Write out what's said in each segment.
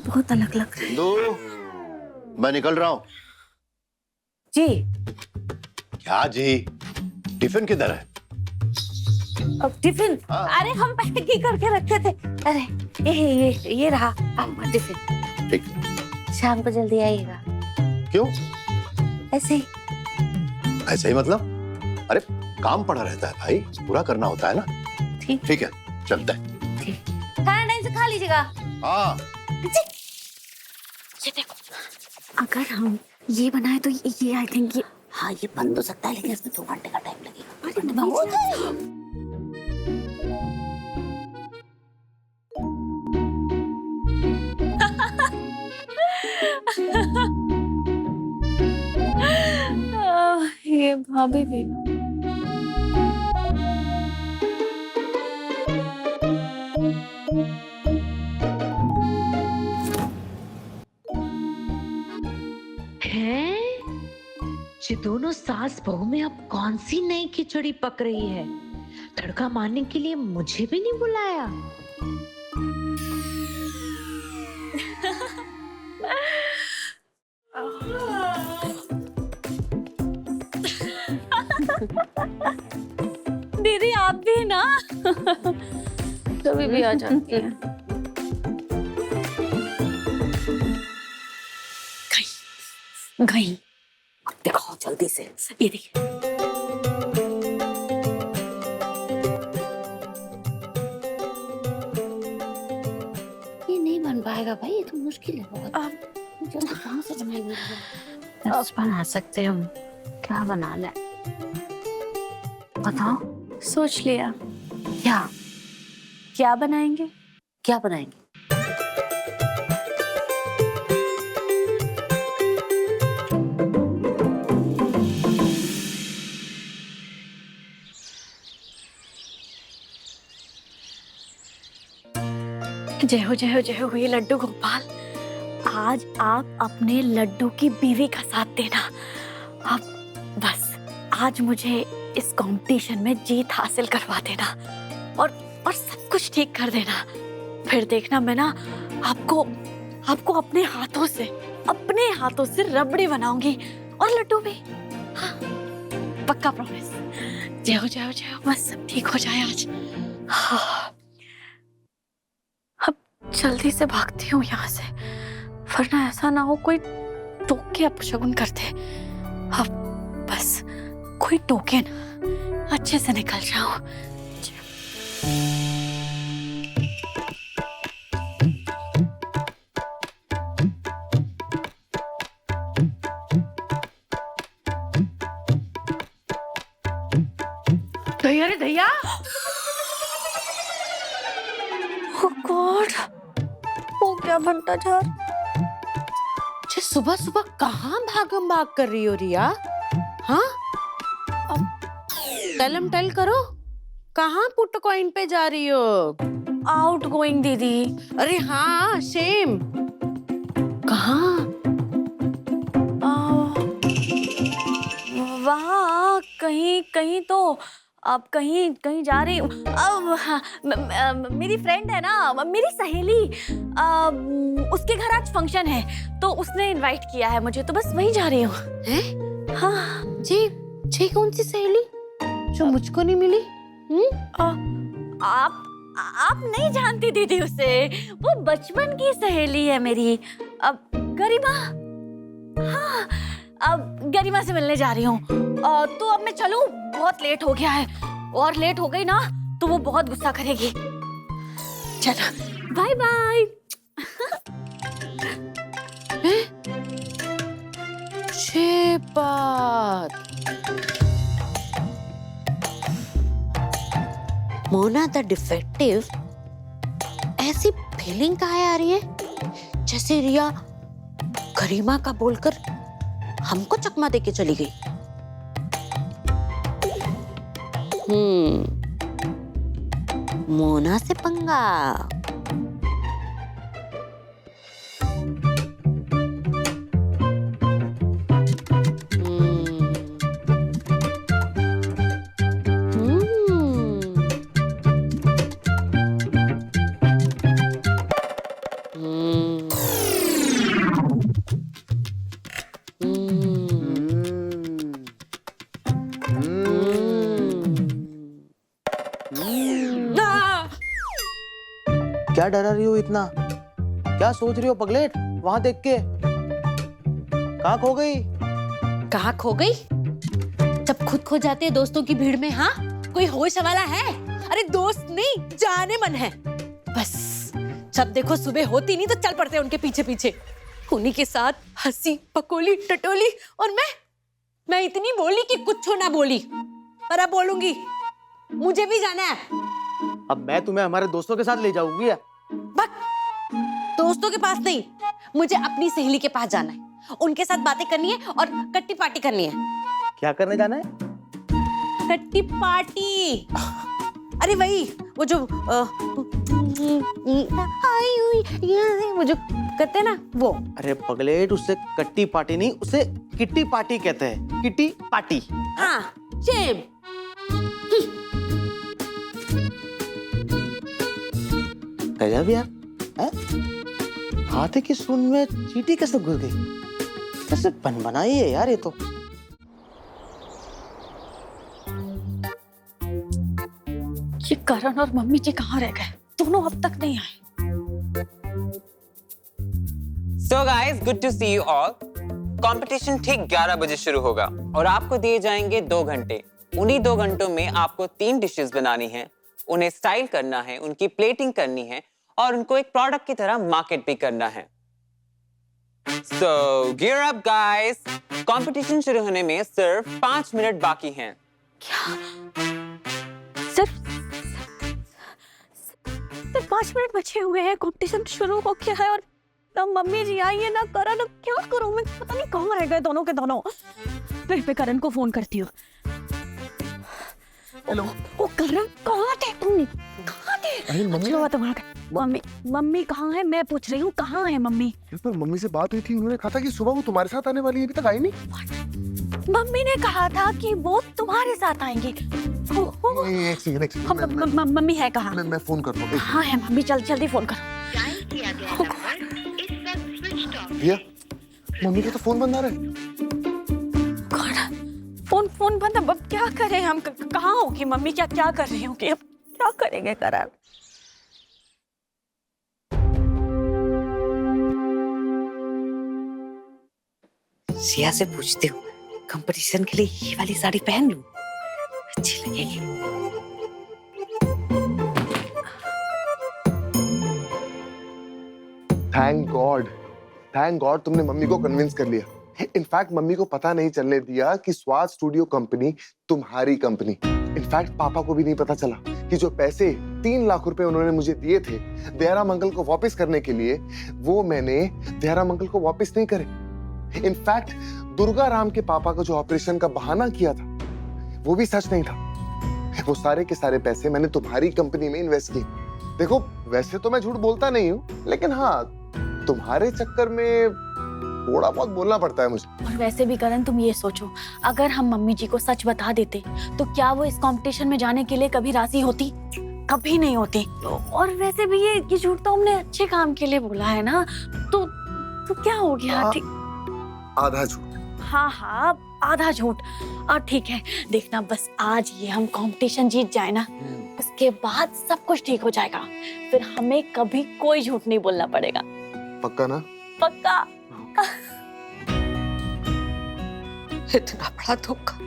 बहुत अलग लग रहा है। इंदु, मैं निकल रहा हूँ। जी। क्या जी? टिफिन किधर है? अब टिफिन? अरे हम पैक ही करके रखे थे। अरे ये रहा आपका टिफिन। ठीक। शाम को जल्दी आइएगा। क्यों? ऐसे ही। ऐसे ही मतलब? अरे काम पड़ा रहता है भाई, पूरा करना होता है ना। ठीक है, चलते हैं। ठीक। खाना टाइम से खा लीजिएगा। हाँ। ये देखो, अगर हम ये बनाए तो ये आई थिंक ये, हाँ ये बंद हो सकता है, लेकिन इसमें 2 घंटे का टाइम लगेगा। अरे बहुत ये भाभी भी हैं? ये दोनों सास बहू में अब कौन सी नई खिचड़ी पक रही है? तड़का मारने के लिए मुझे भी नहीं बुलाया। दीदी आप भी ना कभी भी आ जाती है। गई दिखाओ जल्दी से। ये देखिए, ये नहीं बन पाएगा भाई, ये तो मुश्किल है बहुत। कहाँ से बनाएंगे? बस बना सकते हम। क्या बनाना है बताओ। सोच लिया। क्या क्या बनाएंगे? क्या बनाएंगे? जय हो जय हो जय हो ये लड्डू गोपाल। आज आप अपने लड्डू की बीवी का साथ देना। अब बस आज मुझे इस कंपटीशन में जीत हासिल करवा देना और सब कुछ ठीक कर देना। फिर देखना मैं ना आपको अपने हाथों से रबड़ी बनाऊंगी और लड्डू भी। हाँ, पक्का प्रॉमिस। जय हो जय हो जय हो, बस सब ठीक हो जाए आज। हाँ, अब जल्दी से भागती हूँ यहाँ से, वरना ऐसा ना हो कोई टोक के अपशगुन कर दे। अब बस कोई टोके ना, अच्छे से निकल जाऊं। भैया रे भैया, ओह गॉड, वो क्या बनता जा रहा? सुबह सुबह कहाँ भागम भाग कर रही हो रिया? हाँ, टलम टल करो। कहाँ पुट कॉइन पे जा रही हो? आउट गोइंग दीदी। अरे हाँ, सेम। कहाँ? वहाँ कहीं तो अब कहीं जा रही हूँ। अब मेरी फ्रेंड है ना, मेरी सहेली, उसके घर आज फंक्शन है तो उसने इनवाइट किया है मुझे, तो बस वहीं जा रही हूँ। हैं? हाँ जी कौन सी सहेली जो मुझको नहीं मिली? आप नहीं जानती दीदी उसे, वो बचपन की सहेली है मेरी। अब गरिमा। हाँ, अब गरिमा से मिलने जा रही हूँ। तो अब मैं चलूं, बहुत लेट हो गया है, और लेट हो गई ना तो वो बहुत गुस्सा करेगी। चलो बाय बाय। बात मोना द डिफेक्टिव, ऐसी फीलिंग कहाँ आ रही है जैसे रिया गरिमा का बोलकर हमको चकमा देके चली गई। मोना से पंगा। क्या डरा रही हो इतना? क्या सोच रही हो पगलेट वहां देख के? कहाँ खो गई? कहाँ खो गई? जब खुद खो जाते हैं दोस्तों की भीड़ में। हाँ, कोई होश वाला है? अरे दोस्त नहीं, जाने मन है बस। जब देखो सुबह होती नहीं तो चल पड़ते हैं उनके पीछे पीछे, उन्हीं के साथ हंसी पकोली टटोली। और मैं इतनी बोली कि कुछ ना बोली, पर अब बोलूंगी। मुझे भी जाना है। अब मैं तुम्हें हमारे दोस्तों के साथ ले जाऊंगी। बस दोस्तों के पास नहीं, मुझे अपनी सहेली के पास जाना है। उनके साथ बातें करनी है और कट्टी पार्टी करनी है। क्या करने जाना है? कट्टी पार्टी। अरे वही, वो जो वो जो करते हैं ना वो। अरे पगलेट, उससे कट्टी पार्टी नहीं, उसे किट्टी पार्टी कहते हैं। Kitty party. हाँ, सेम। गजब यार। हाथी की सूंड में चींटी कैसे घुस गई? कैसे बनाई है यार ये तो। ये करण और मम्मी जी कहाँ रह गए? दोनों अब तक नहीं आए। So guys, good to see you all. Competition ठीक 11 बजे शुरू होगा और आपको दिए जाएंगे 2 घंटे। उन्हीं 2 घंटों में आपको 3 डिशेस बनानी है, उन्हें स्टाइल करना है, उनकी प्लेटिंग करनी है और उनको एक प्रोडक्ट की तरह मार्केट भी करना है। So gear up guys. Competition शुरू होने में सिर्फ 5 मिनट बाकी हैं। क्या? सिर्फ 5 मिनट बचे हुए हैं, कंपटीशन शुरू हो गया है और ना मम्मी जी आई है ना करण। क्या करूं मैं? पता नहीं कहाँ रह गए दोनों के दोनों। मैं करण को फोन करती हूँ। हेलो, ओ करण, कहाँ थे तुम? कहाँ थे? अरे मम्मी, मम्मी कहाँ है? मैं पूछ रही हूँ कहाँ है मम्मी? पर मम्मी से बात हुई थी, उन्होंने कहा था कि सुबह वो तुम्हारे साथ आने वाली है, अभी तक आई नहीं। मम्मी ने कहा था कि वो तुम्हारे साथ आएंगी। एक सेकंड, मम्मी है कहाँ? मैं फोन कर लूँ। हाँ है मम्मी, जल्दी फोन करो। भैया, मम्मी का तो फोन बंद आ रहा है। फोन बंद। अब क्या करें हम? कहाँ होगी मम्मी? क्या कर रही होगी? अब क्या करेंगे करण? सिया से पूछती हूँ, कंपटीशन के लिए ये वाली साड़ी पहन लूं? अच्छी लगेगी। थैंक गॉड तुमने मम्मी को कन्विंस कर लिया। इनफैक्ट मम्मी को पता नहीं चलने दिया कि स्वाद स्टूडियो कंपनी तुम्हारी कंपनी। इनफैक्ट पापा को भी नहीं पता चला कि जो पैसे 3 लाख रुपए उन्होंने मुझे दिए थे दयारा मंगल को वापस करने के लिए, वो मैंने दयारा मंगल को वापस नहीं करे। इनफैक्ट दुर्गा राम के पापा का जो ऑपरेशन का बहाना किया था वो भी सच नहीं था। वो सारे के सारे पैसे मैंने तुम्हारी कंपनी में इन्वेस्ट किए। देखो, वैसे तो मैं झूठ बोलता नहीं हूँ, लेकिन हाँ, तुम्हारे चक्कर में थोड़ा बहुत बोलना पड़ता है मुझे। और वैसे भी करण, तुम ये सोचो, अगर हम मम्मी जी को सच बता देते तो क्या वो इस कंपटीशन में जाने के लिए कभी राजी होती? कभी नहीं होती। और वैसे भी ये झूठ तो हमने अच्छे काम के लिए बोला है ना, तो क्या हो गया? ठीक, आधा झूठ। हाँ, आधा झूठ। और ठीक है, देखना बस आज ये हम कंपटीशन जीत जाए ना, उसके बाद सब कुछ ठीक हो जाएगा। फिर हमें कभी कोई झूठ नहीं बोलना पड़ेगा। पक्का ना? पक्का। इतना बड़ा धोखा,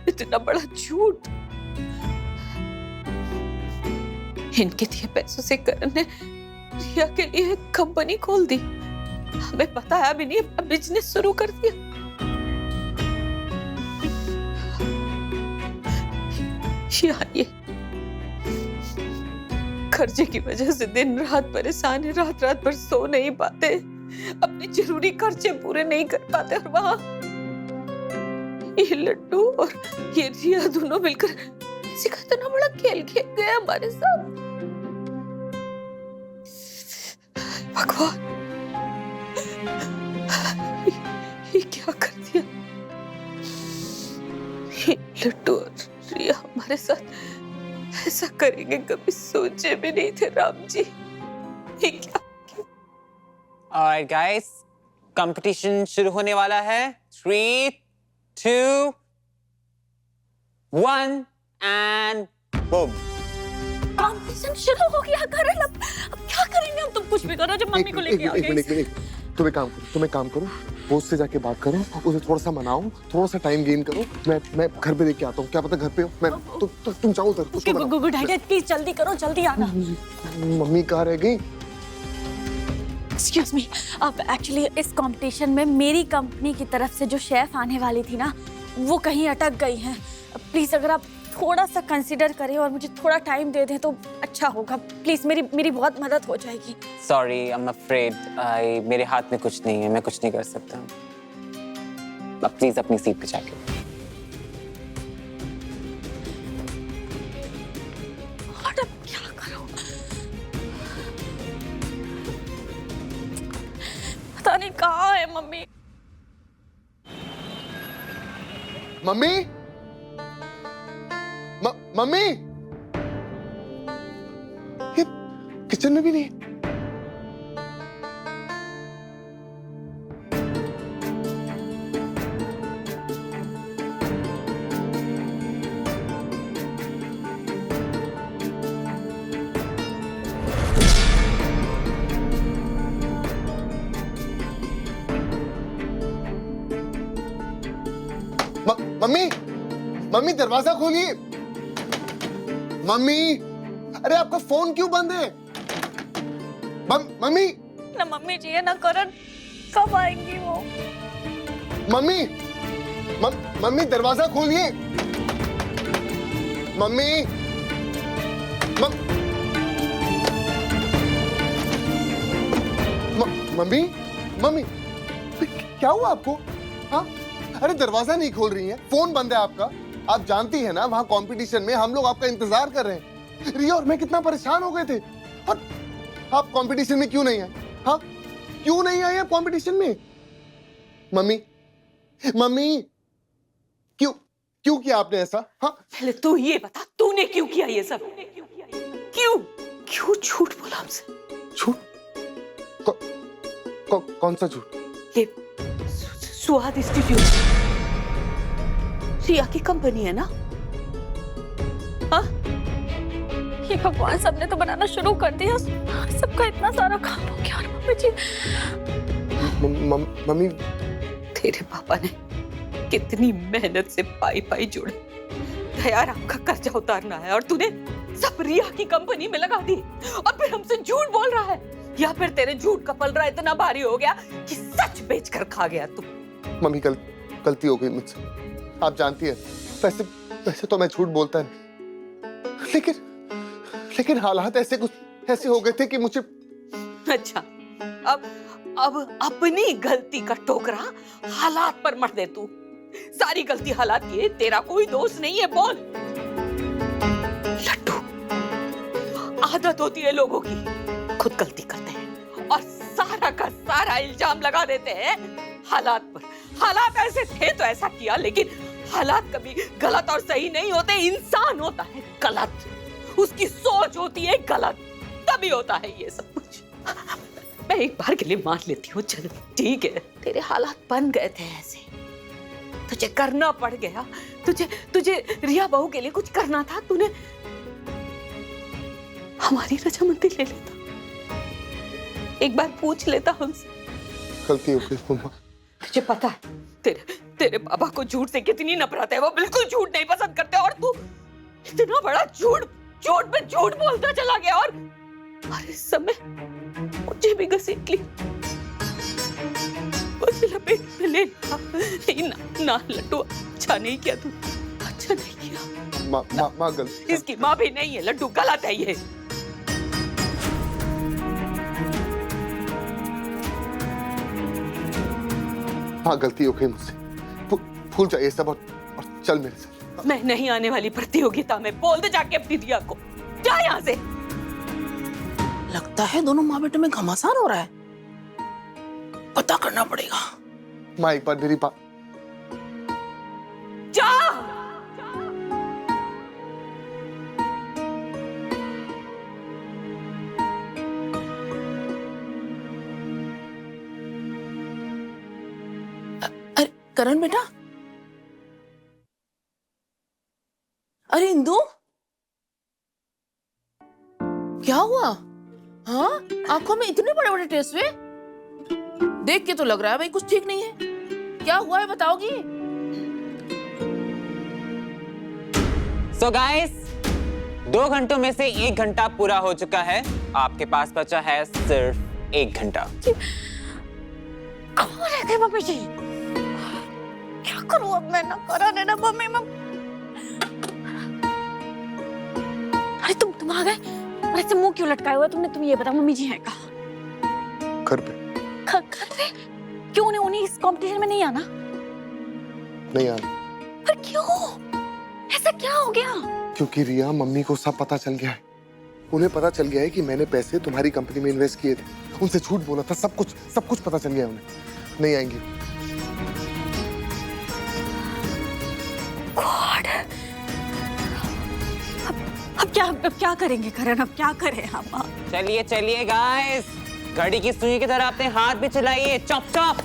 इतना बड़ा झूठ। इनके दिए पैसों से करण ने रिया के लिए एक कंपनी खोल दी। हमें बताया भी नहीं, अपना बिजनेस शुरू कर दिया। ये खर्चे की वजह से दिन रात परेशान है, रात भर सो नहीं पाते, अपने जरूरी खर्चे पूरे नहीं कर पाते। और वहां ये लड्डू और ये रिया दोनों मिलकर किसी का इतना बड़ा खेल खेल गए हमारे साथ। भगवान, ये क्या कर दिया? ये लड्डू और रिया हमारे साथ ऐसा करेंगे कभी सोचे भी नहीं थे राम जी। ये क्या? Alright guys, कंपटीशन शुरू होने वाला है। 3, 2, 1 and boom. कंपटीशन शुरू हो गया करण। अब क्या करेंगे हम? तुम कुछ भी करो, जब मम्मी को लेके आ गए। एक मिनट, तुम एक काम करो, बॉस से जाके बात करो, उसे थोड़ा सा मनाओ, थोड़ा सा टाइम गेन करो। मैं घर पे देख के आता हूँ, क्या पता घर पे हो। मैं तुम जाओ उधर, उसको मनाओ। गुड आइडिया, प्लीज जल्दी करो, जल्दी आना। मम्मी कहाँ रह गई? एक्सक्यूज मी, अब एक्चुअली इस कंपटीशन में मेरी कंपनी की तरफ से जो शेफ आने वाली थी ना, वो कहीं अटक गई हैं। प्लीज अगर आप थोड़ा सा कंसीडर करें और मुझे थोड़ा टाइम दे दें तो अच्छा होगा। प्लीज मेरी बहुत मदद हो जाएगी। सॉरी, आई एम अफ्रेड, मेरे हाथ में कुछ नहीं है, मैं कुछ नहीं कर सकता। अब प्लीज अपनी सीट पे जाके। और अब क्या करूं? पता नहीं कहाँ है मम्मी। मम्मी, मम्मी, ये किचन में भी नहीं। मम्मी, मम्मी दरवाजा खोलिए। मम्मी, अरे आपका फोन क्यों बंद है? मम्मी, ना मम्मी जी है ना करण, कब आएंगी वो? मम्मी, मम्मी दरवाजा खोलिए। मम्मी, मम्मी, मम्मी, क्या हुआ आपको? हाँ, अरे दरवाजा नहीं खोल रही हैं, फोन बंद है आपका। आप जानती है ना, वहां कंपटीशन में हम लोग आपका इंतजार कर रहे हैं। रिया और मैं कितना परेशान हो गए थे। और आप कंपटीशन में क्यों नहीं आए? हाँ, क्यों नहीं आए आप कंपटीशन में? मम्मी, मम्मी, क्यों किया आपने ऐसा? हाँ, पहले तू ये बता, तूने क्यों किया ये सब? क्यों झूठ बोला हमसे? झूठ? कौन सा झूठ? ये स्वाद इंस्टीट्यूट रिया की कंपनी है ना? हाँ? ये भगवान, सबने तो बनाना शुरू कर दिया, सबका इतना सारा काम हो गया। और मम्मी जी, मम्मी, तेरे पापा ने कितनी मेहनत से पाई जोड़े, दयाराम का कर्जा उतारना है, और तूने सब रिया की कंपनी में लगा दी। और फिर हमसे झूठ बोल रहा है, या फिर तेरे झूठ का पलड़ा इतना भारी हो गया कि सच बेचकर खा गया तू। मम्मी, गलती हो गई मुझसे। आप जानती है, वैसे तो मैं झूठ बोलता नहीं, लेकिन हालात ऐसे हो गए थे कि मुझे। अच्छा, अब अपनी गलती का टोकरा हालात पर मत दे तू। सारी गलती हालात की है, तेरा कोई दोष नहीं है। बोल। लड्डू, आदत होती है लोगों की, खुद गलती करते हैं और सारा का सारा इल्जाम लगा देते हैं हालात पर। हालात ऐसे थे तो ऐसा किया, लेकिन हालात कभी गलत और सही नहीं होते। इंसान होता है गलत, उसकी सोच होती है गलत, तभी होता है ये सब कुछ। मैं एक बार के लिए मान लेती हूँ, चल ठीक है, तेरे हालात बन गए थे ऐसे, तुझे करना पड़ गया। तुझे रिया बहू के लिए कुछ करना था, तूने हमारी रजामंदी ले लेता, एक बार पूछ लेता हमसे। गलती हो गई मम्मा। तुझे पता है तेरे पापा को झूठ से कितनी नफरत है, वो बिल्कुल झूठ नहीं पसंद करते, और तू इतना बड़ा झूठ पे झूठ बोलता चला गया। और इस समय मुझे भी घसीट ली, मुझे लपेट में ले लिया। ना लड्डू, अच्छा नहीं किया तू, अच्छा नहीं किया। माँ गलती, इसकी माँ भी नहीं है लड्डू, गलत है ये। हाँ गलती हो गई मुझसे, भूल जाइए सब और चल मेरे साथ। मैं नहीं आने वाली प्रतियोगिता में, बोल दे जाके अपनी रिया को, जा यहाँ से। लगता है दोनों माँ बेटे में घमासान हो रहा है, पता करना पड़ेगा। माँ एक बार मेरी बात। जा। अरे करण बेटा, अरे इंदु, क्या हुआ? हाँ, आंखों में इतने बड़े बड़े टेसवे? देख के तो लग रहा है भाई कुछ ठीक नहीं है। क्या हुआ है बताओगी? So guys, 2 घंटों में से 1 घंटा पूरा हो चुका है। आपके पास बचा है सिर्फ 1 घंटा। कहाँ रह गए मम्मी जी? क्या करूँ अब मैं? ना करा देना मम्मी अरे तुम आ गए? अरे से मुंह क्यों लटकाया हुआ तुमने? तुम ये बताओ मम्मी जी हैं कहाँ? घर पे। घर पे? क्यों उन्हें इस कंपटीशन में नहीं आना? नहीं आना। पर क्यों? ऐसा क्या हो गया? क्योंकि रिया, मम्मी को सब पता चल गया है। उन्हें पता चल गया है कि मैंने पैसे तुम्हारी कंपनी में इन्वेस्ट किए थे। उनसे झूठ बोला था, सब कुछ पता चल गया उन्हें। नहीं आएंगी। गॉड, अब क्या करेंगे करण? अब क्या करें हम? चलिए चलिए गाइस, घड़ी की सुई की तरह अपने हाथ भी चलाइए। Chop chop.